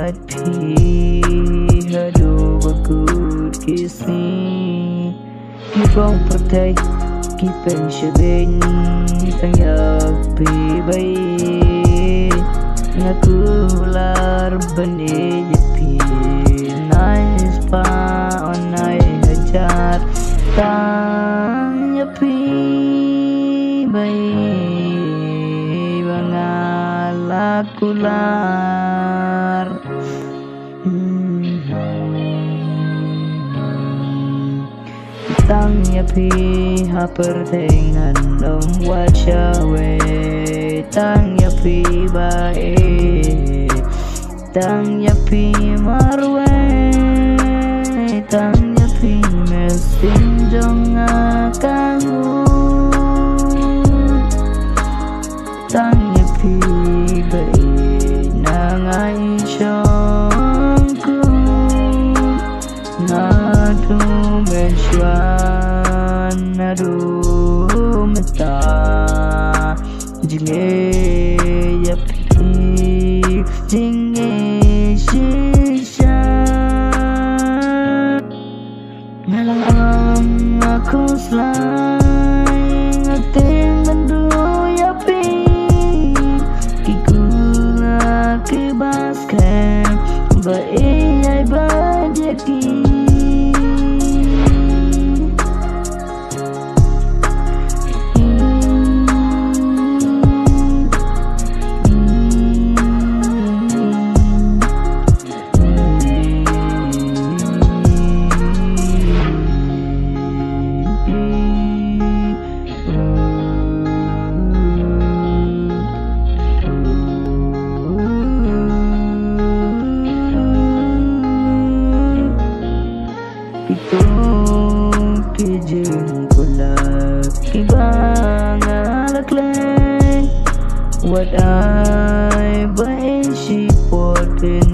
but phi hadu bagut kisi kibong pertai kipen shebeni tangyak pi bai ngakular bani jepi nice pa onai hajar tanya pi bai bangalakular tanya pi hapertengan dom wacawe tanya pi bae tanya pi marwe tanya pi mesin jonga kamu tanya pi bae nangai chongku nadu menchuan nadu meta jinge yapi jinge shisha ngalang aku khuslai ngating bendu yapi kikula kibaskan bae bajaki itu kijin pula kibang alaklen what I buy she put in